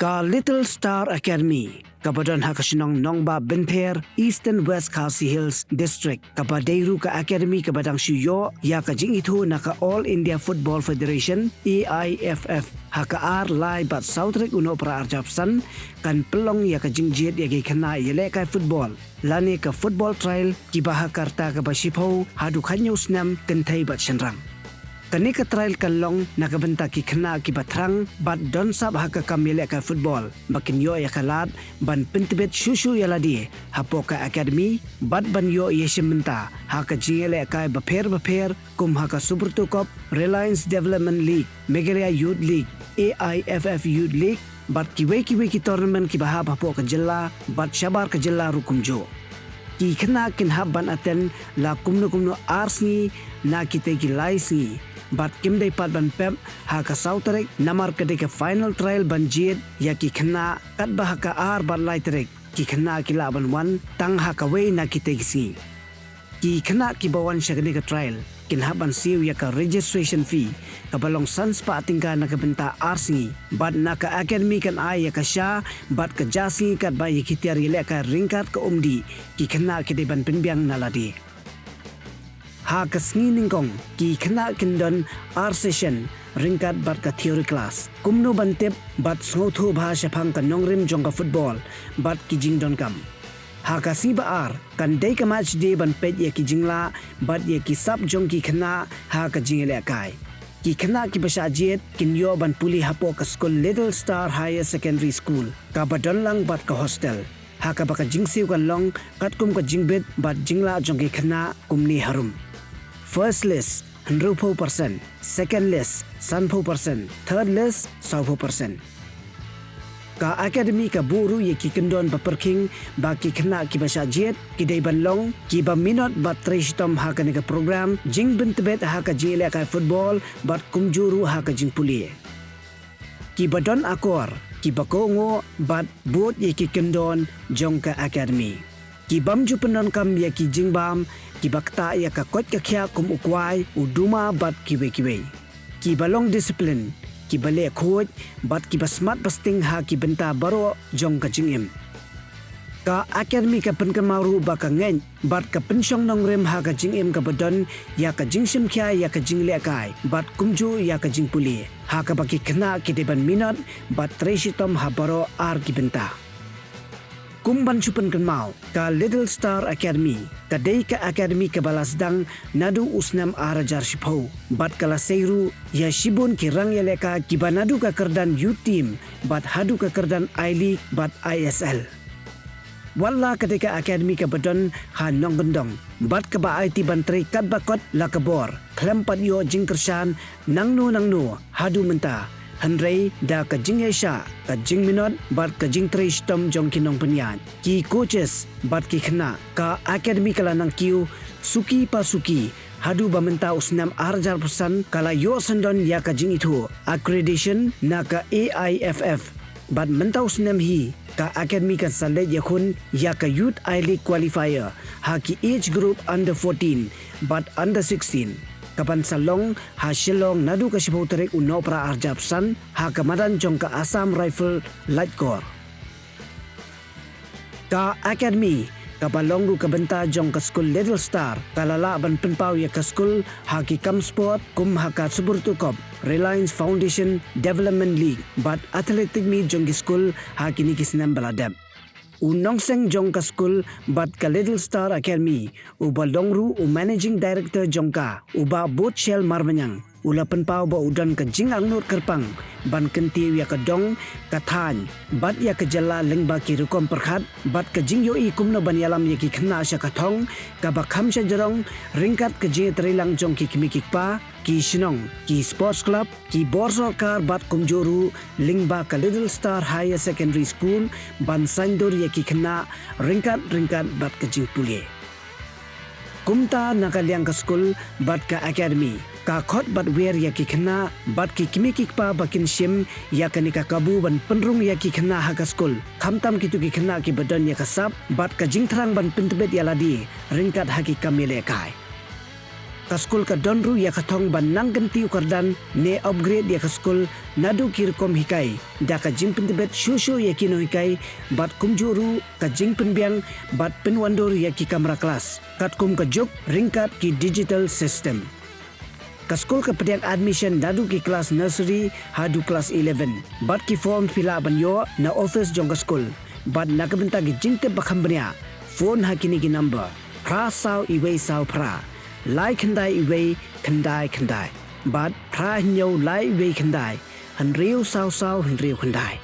Ka Little Star Academy kabadan hakasinong Nongba Benther Eastern West Khasi Hills District kabadairu ka Academy kabadang Shuyo ya ka Jingithuh na ka All India Football Federation AIFF haka lai bat Southrik uno pra arjapsan kan Pynlong ya ka Jied ya ke Khynnah Ïalehkai football lani ka football trial kibaha karta ka basipho hadu khanyo snam kenthai bat shenrang kani ka trial Pynlong nakabenta ki Khynnah ki batrang bat don sab haka kam Ïalehkai football bakin yo ya kalat ban pentibet shushu yaladi hapo ka academy bat ban yo yeshimenta haka Ïalehkai baper kum haka Super Cup Reliance Development League Meghalaya Youth League AIFF Youth League bat kiwe ki tournament ki bahab hapo ka jilla bat shabar ka jilla rukumjo ki Khynnah kin habban aten la kumno Sngi na kite ki laisi bat kimdai pat ban pep haka Southrik namar kade ke final trial ban Jied ya ki Khynnah kat bahaka bat laiterek ki Khynnah ki laban wan tang haka we na kite ki ki Khynnah ki bawan syagade ka trial kin haban siu ya ka registration fee kabalong sans pa tingka nakabenta Sngi bat naka academy kan ai ya ka sha bat ka jasi kat ba yikitiar Ïalehkai ringkat ka umdi ki Khynnah ki de ban pinbiang naladi ha ka Sngi ningkong ki Khynnah kindon session ringkat bat ka theory class kumno bantep bat sngothu bha shapang ka nongrim jong ka football bat ki jingdon kam ha ka siba kan dei ka match day ban pet ye ki jingla bat ye ki sub jong ki Khynnah ha ka Ïalehkai ki Khynnah ki basha Jied kin yo ban puli hapo ka school Little Star Higher Secondary School ka badon lang bat ka hostel ha ka baka jingsiu kan long kat kum ka jingbet bat jingla jong ki Khynnah kumni harum first list 100%, second list 100%, third list 100%. Ka academy ka buru ye ki kendon baperking ba ki Khynnah ki basha Jied ki dei ban long ki ba minot bat trishtom ha ka ni ka program jing bentebet ha ka Ïalehkai football bat kumjuru ha ka jing puli ki badon akor ki bakongo bat bot ye ki kendon jong ka academy ki bamju penon kam ye ki jingbam ki bakta ya ka kot ka khya kum ukwai uduma bat kiwe ki balong discipline ki bale khoj bat ki basmat basting ha ki benta baro jong ka jingim ka academy ka penkan maru ba ka ngeng bat ka pensyong nongrem ha ka jingim ka badon ya ka jingsim khya ya ka Ïalehkai bat kumju ya ka jingpuli ha ka baki Khynnah ki deban minot bat treshitom ha baro ki benta kumban chupan kenmau ka Little Star Academy ka dei ka academy ka balasdang nadu usnam arajar shipho bat kala seiru ya shibun ki rang Ïalehkai ki banadu ka kerdan youth team bat hadu ka kerdan I-League bat ISL walla ketika academy ka badon ha nonggendong bat ka ba IT bantri kat bakot la kabor klempat yo jingkersan nangnu hadu menta Handrei da ka jingesha ka jingminot bat ka jingtrish tom jong kinong penyan ki coaches bat ki Khynnah ka academy kala nang kiu suki hadu bamenta usnam arjar pesan kala yo sendon ya ka Jingithuh accreditation na ka AIFF bat menta usnam hi ka academy kan salet yakun ya ka youth I-League qualifier ha ki age group under 14 bat under 16 kapan salong ha shilong nadu ka shipauterek uno pra arjapsan ha kamadan jong ka Assam Rifle Light Corps ka academy kabalong ru kabenta jong ka school Little Star kalala ban penpau ya ka school ha ki kam sport kum ha ka Super Cup Reliance Foundation Development League bat athletic meet jong ki school ha kini kisnam baladap Unongseng jong ka school bat ka Little Star Academy uba longru managing director jongka uba bot shell marmanyang ula penpau ba udan ka jingang nur kerpang ban kentiu ya ka dong ka than bat ya ka jalla lengba ki rukom perkhat bat ka jingyo i kumno ban yalam ya ki Khynnah sha ka thong ka ba khamsha jarong ringkat ka je trilang jong ki kimikik pa ki shinong ki sports club ki borsokar bat kumjoru lingba ka Little Star Higher Secondary School ban sandur ya ki Khynnah ringkat bat ka jingpuli kumta nakaliang ka school bat ka academy ka khot bat wer ya ki Khynnah bat ki kimikik pa bakin shim ya ka nika kabu ban penrung ya ki Khynnah ha ka school khamtam kitu ki Khynnah ki badan ya ka sap bat ka jingthrang ban pentebet ya ladi ringkat ha ki Ïalehkai Ka skul ka donru ya ka thong ban nang ganti ukardan ne upgrade ya ka skul nadu kirkom hikai da ka jingpin tibet shushu ya kino hikai bat kumjuru ka jingpin biang bat penwandur ya ki kamera kelas kat kum ka juk ringkat ki digital system. Ka skul ka pediang admission nadu ki kelas nursery hadu kelas 11 bat ki form fila ban yo na office jong ka skul bat nakabenta ki jingte bakhambania phone hakini ki number pra sao iwei sao pra lai khandai iwei khandai bat pra nyau lai iwei khandai han riu sao sao han riu khandai